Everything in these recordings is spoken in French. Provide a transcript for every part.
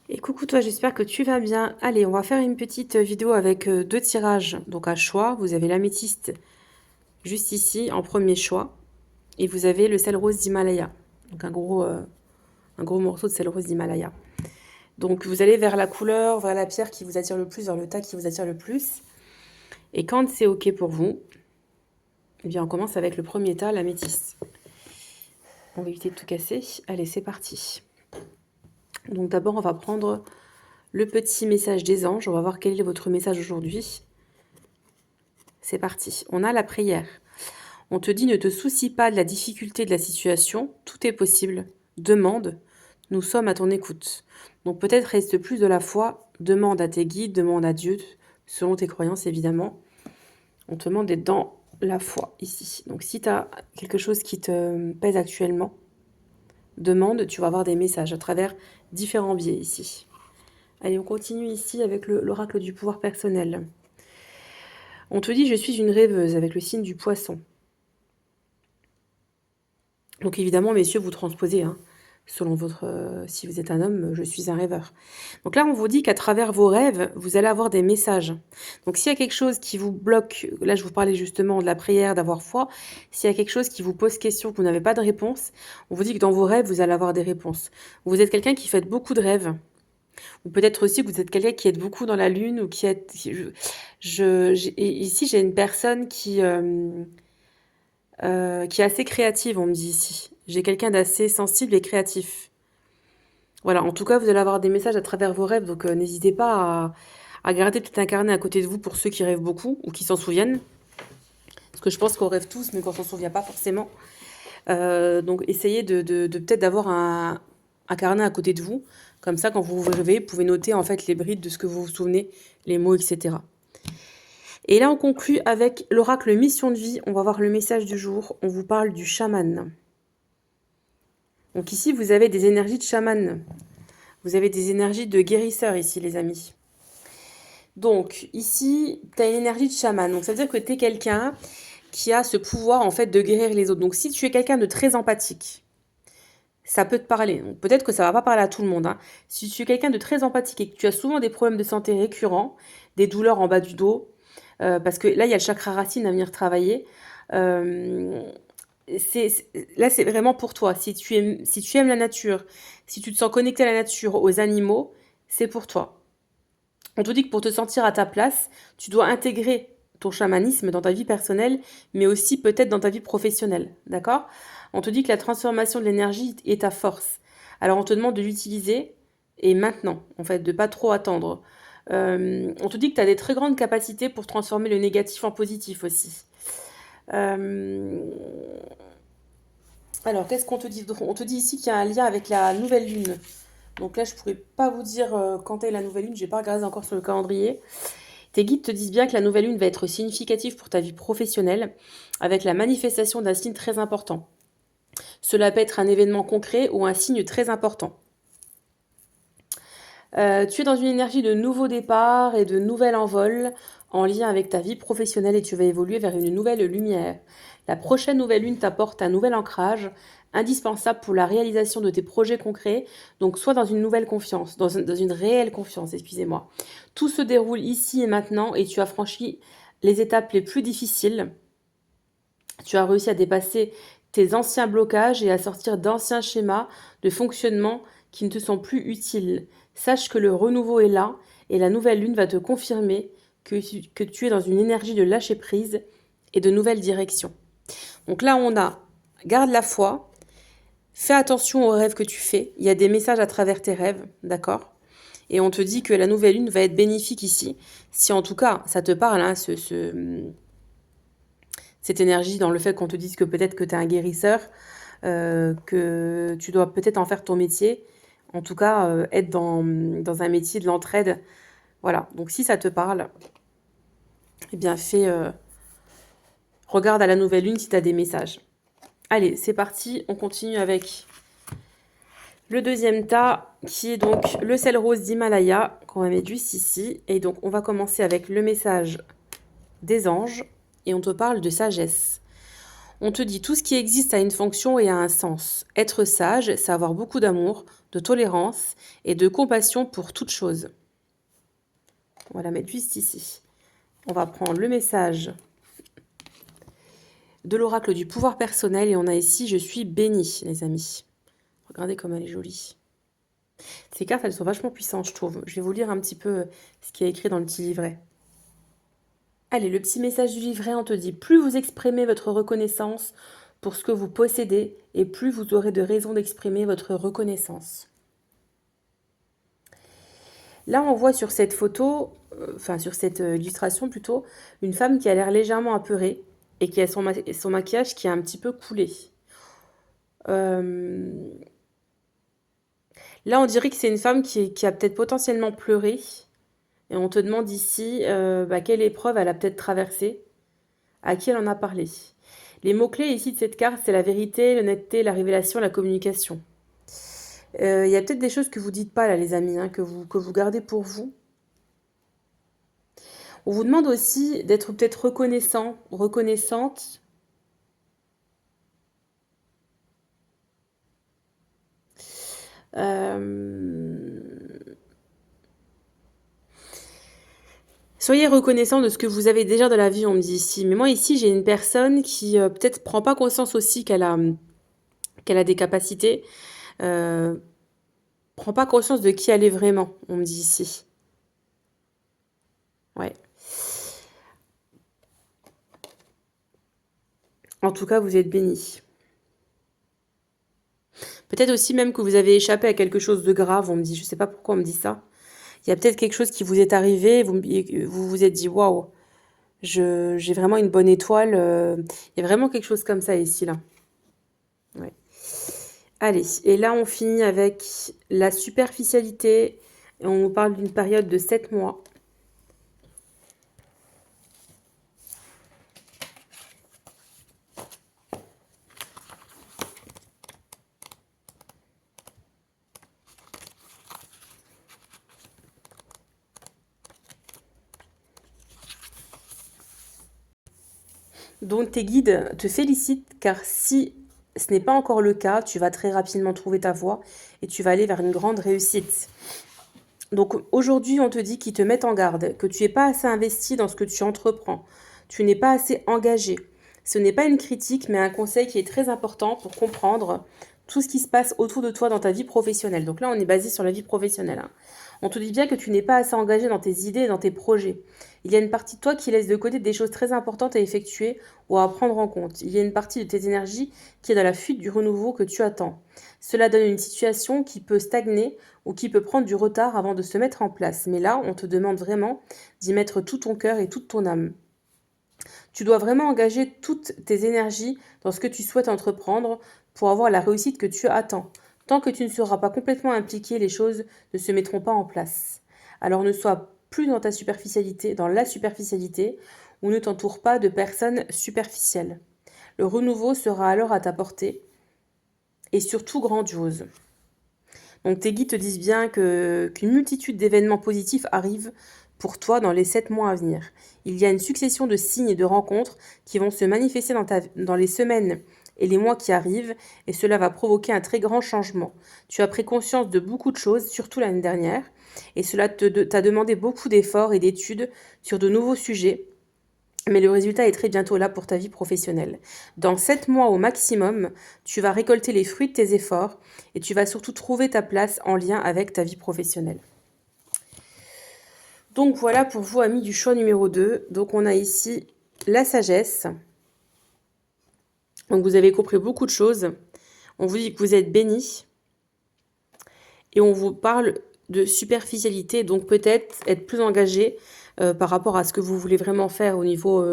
Et coucou toi, j'espère que tu vas bien. Allez, on va faire une petite vidéo avec deux tirages, donc à choix. Vous avez l'améthyste juste ici, en premier choix. Et vous avez le sel rose d'Himalaya. Donc un gros morceau de sel rose d'Himalaya. Donc vous allez vers la couleur, vers la pierre qui vous attire le plus, vers le tas qui vous attire le plus. Et quand c'est OK pour vous, eh bien on commence avec le premier tas, l'améthyste. On va éviter de tout casser. Allez, c'est parti. Donc d'abord, on va prendre le petit message des anges. On va voir quel est votre message aujourd'hui. C'est parti. On a la prière. On te dit ne te soucie pas de la difficulté de la situation. Tout est possible. Demande. Nous sommes à ton écoute. Donc peut-être reste plus de la foi. Demande à tes guides, demande à Dieu, selon tes croyances évidemment. On te demande d'être dans la foi ici. Donc si tu as quelque chose qui te pèse actuellement, demande, tu vas avoir des messages à travers différents biais ici. Allez, on continue ici avec l'oracle du pouvoir personnel. On te dit je suis une rêveuse avec le signe du poisson. Donc évidemment, messieurs, vous transposez, hein, selon votre... si vous êtes un homme, je suis un rêveur. Donc là, on vous dit qu'à travers vos rêves, vous allez avoir des messages. Donc s'il y a quelque chose qui vous bloque, là je vous parlais justement de la prière, d'avoir foi, s'il y a quelque chose qui vous pose question, que vous n'avez pas de réponse, on vous dit que dans vos rêves, vous allez avoir des réponses. Vous êtes quelqu'un qui fait beaucoup de rêves. Ou peut-être aussi que vous êtes quelqu'un qui est beaucoup dans la lune ou qui est... ici, j'ai une personne qui est assez créative, on me dit ici. J'ai quelqu'un d'assez sensible et créatif. Voilà, en tout cas, vous allez avoir des messages à travers vos rêves, donc n'hésitez pas à garder peut-être un carnet à côté de vous pour ceux qui rêvent beaucoup ou qui s'en souviennent. Parce que je pense qu'on rêve tous, mais qu'on s'en souvient pas forcément. Donc essayez de peut-être d'avoir un carnet à côté de vous. Comme ça, quand vous vous réveillez, vous pouvez noter en fait les brides de ce que vous vous souvenez, les mots, etc. Et là, on conclut avec l'oracle mission de vie. On va voir le message du jour. On vous parle du chaman. Donc ici, vous avez des énergies de chaman. Vous avez des énergies de guérisseur ici, les amis. Donc ici, tu as une énergie de chaman. Donc ça veut dire que tu es quelqu'un qui a ce pouvoir en fait de guérir les autres. Donc si tu es quelqu'un de très empathique, ça peut te parler. Peut-être que ça va pas parler à tout le monde, hein. Si tu es quelqu'un de très empathique et que tu as souvent des problèmes de santé récurrents, des douleurs en bas du dos, parce que là, il y a le chakra racine à venir travailler. Euh, là, c'est vraiment pour toi. Si tu aimes la nature, si tu te sens connecté à la nature, aux animaux, c'est pour toi. On te dit que pour te sentir à ta place, tu dois intégrer ton chamanisme dans ta vie personnelle, mais aussi peut-être dans ta vie professionnelle. D'accord? On te dit que la transformation de l'énergie est ta force. Alors on te demande de l'utiliser et maintenant, en fait, de pas trop attendre. On te dit que tu as des très grandes capacités pour transformer le négatif en positif aussi. Euh, alors, qu'est-ce qu'on te dit? On te dit ici qu'il y a un lien avec la nouvelle lune. Donc là, je pourrais pas vous dire quand est la nouvelle lune, j'ai pas regardé encore sur le calendrier. Tes guides te disent bien que la nouvelle lune va être significative pour ta vie professionnelle, avec la manifestation d'un signe très important. Cela peut être un événement concret ou un signe très important. Tu es dans une énergie de nouveau départ et de nouvel envol en lien avec ta vie professionnelle et tu vas évoluer vers une nouvelle lumière. La prochaine nouvelle lune t'apporte un nouvel ancrage, indispensable pour la réalisation de tes projets concrets, donc soit dans une nouvelle confiance, dans une réelle confiance, excusez-moi. Tout se déroule ici et maintenant et tu as franchi les étapes les plus difficiles. Tu as réussi à dépasser tes anciens blocages et à sortir d'anciens schémas de fonctionnement qui ne te sont plus utiles. Sache que le renouveau est là et la nouvelle lune va te confirmer que tu es dans une énergie de lâcher prise et de nouvelles directions. Donc là, on a garde la foi, fais attention aux rêves que tu fais. Il y a des messages à travers tes rêves, d'accord? Et on te dit que la nouvelle lune va être bénéfique ici. Si en tout cas, ça te parle, hein, cette énergie dans le fait qu'on te dise que peut-être que tu es un guérisseur, que tu dois peut-être en faire ton métier. En tout cas, être dans un métier de l'entraide. Voilà. Donc si ça te parle, eh bien regarde à la nouvelle lune si tu as des messages. Allez, c'est parti. On continue avec le deuxième tas qui est donc le sel rose d'Himalaya qu'on va mettre juste ici. Et donc on va commencer avec le message des anges et on te parle de sagesse. On te dit tout ce qui existe a une fonction et a un sens. Être sage, c'est avoir beaucoup d'amour, de tolérance et de compassion pour toute chose. On va la mettre juste ici. On va prendre le message de l'oracle du pouvoir personnel et on a ici « Je suis béni », les amis. Regardez comme elle est jolie. Ces cartes, elles sont vachement puissantes, je trouve. Je vais vous lire un petit peu ce qui est écrit dans le petit livret. Allez, le petit message du livret, on te dit « Plus vous exprimez votre reconnaissance pour ce que vous possédez et plus vous aurez de raisons d'exprimer votre reconnaissance. » Là, on voit sur cette photo, sur cette illustration plutôt, une femme qui a l'air légèrement apeurée et qui a son maquillage qui a un petit peu coulé. Là, on dirait que c'est une femme qui a peut-être potentiellement pleuré. Et on te demande ici quelle épreuve elle a peut-être traversée, à qui elle en a parlé. Les mots-clés ici de cette carte, c'est la vérité, l'honnêteté, la révélation, la communication. Il y a peut-être des choses que vous dites pas là, les amis, que vous gardez pour vous. On vous demande aussi d'être peut-être reconnaissant, reconnaissante. Soyez reconnaissant de ce que vous avez déjà dans la vie, on me dit ici. Mais moi, ici, j'ai une personne qui peut-être prend pas conscience aussi qu'elle a des capacités. Prend pas conscience de qui elle est vraiment, on me dit ici. Ouais. En tout cas, vous êtes bénis. Peut-être aussi même que vous avez échappé à quelque chose de grave, on me dit. Je sais pas pourquoi on me dit ça. Il y a peut-être quelque chose qui vous est arrivé, vous vous êtes dit, waouh, j'ai vraiment une bonne étoile. Il y a vraiment quelque chose comme ça ici, là. Ouais. Allez, et là, on finit avec la superficialité. Et on nous parle d'une période de 7 mois. Donc tes guides te félicitent car si ce n'est pas encore le cas, tu vas très rapidement trouver ta voie et tu vas aller vers une grande réussite. Donc aujourd'hui, on te dit qu'ils te mettent en garde, que tu n'es pas assez investi dans ce que tu entreprends, tu n'es pas assez engagé. Ce n'est pas une critique, mais un conseil qui est très important pour comprendre tout ce qui se passe autour de toi dans ta vie professionnelle. Donc là, on est basé sur la vie professionnelle. On te dit bien que tu n'es pas assez engagé dans tes idées et dans tes projets. Il y a une partie de toi qui laisse de côté des choses très importantes à effectuer ou à prendre en compte. Il y a une partie de tes énergies qui est dans la fuite du renouveau que tu attends. Cela donne une situation qui peut stagner ou qui peut prendre du retard avant de se mettre en place. Mais là, on te demande vraiment d'y mettre tout ton cœur et toute ton âme. Tu dois vraiment engager toutes tes énergies dans ce que tu souhaites entreprendre pour avoir la réussite que tu attends. Tant que tu ne seras pas complètement impliqué, les choses ne se mettront pas en place. Alors ne sois plus dans ta superficialité, dans la superficialité, ou ne t'entoure pas de personnes superficielles. Le renouveau sera alors à ta portée et surtout grandiose. Donc tes guides te disent bien qu'une multitude d'événements positifs arrivent pour toi dans les 7 mois à venir. Il y a une succession de signes et de rencontres qui vont se manifester dans les semaines et les mois qui arrivent, et cela va provoquer un très grand changement. Tu as pris conscience de beaucoup de choses, surtout l'année dernière, et cela t'a demandé beaucoup d'efforts et d'études sur de nouveaux sujets, mais le résultat est très bientôt là pour ta vie professionnelle. Dans 7 mois au maximum, tu vas récolter les fruits de tes efforts et tu vas surtout trouver ta place en lien avec ta vie professionnelle. Donc voilà pour vous, amis du choix numéro 2. Donc on a ici la sagesse. Donc vous avez compris beaucoup de choses. On vous dit que vous êtes bénis. Et on vous parle de superficialité, donc peut-être être plus engagé par rapport à ce que vous voulez vraiment faire au niveau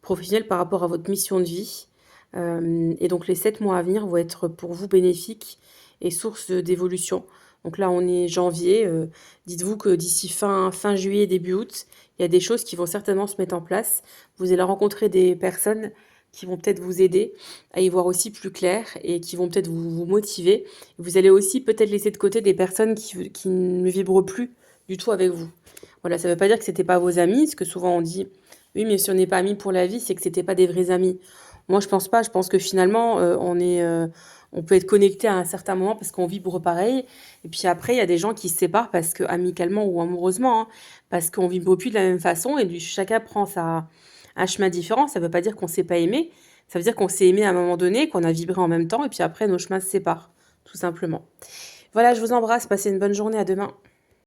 professionnel, par rapport à votre mission de vie. Et donc les 7 mois à venir vont être pour vous bénéfiques et source d'évolution. Donc là, on est janvier. Dites-vous que d'ici fin juillet, début août, il y a des choses qui vont certainement se mettre en place. Vous allez rencontrer des personnes qui vont peut-être vous aider à y voir aussi plus clair et qui vont peut-être vous motiver. Vous allez aussi peut-être laisser de côté des personnes qui ne vibrent plus du tout avec vous. Voilà, ça ne veut pas dire que c'était pas vos amis, parce que souvent on dit oui, mais si on n'est pas amis pour la vie, c'est que c'était pas des vrais amis. Moi, je pense pas. Je pense que finalement, On peut être connecté à un certain moment parce qu'on vibre pareil. Et puis après, il y a des gens qui se séparent parce que, amicalement ou amoureusement, hein, parce qu'on vibre plus de la même façon et chacun prend un chemin différent. Ça ne veut pas dire qu'on ne s'est pas aimé. Ça veut dire qu'on s'est aimé à un moment donné, qu'on a vibré en même temps et puis après, nos chemins se séparent, tout simplement. Voilà, je vous embrasse. Passez une bonne journée. À demain.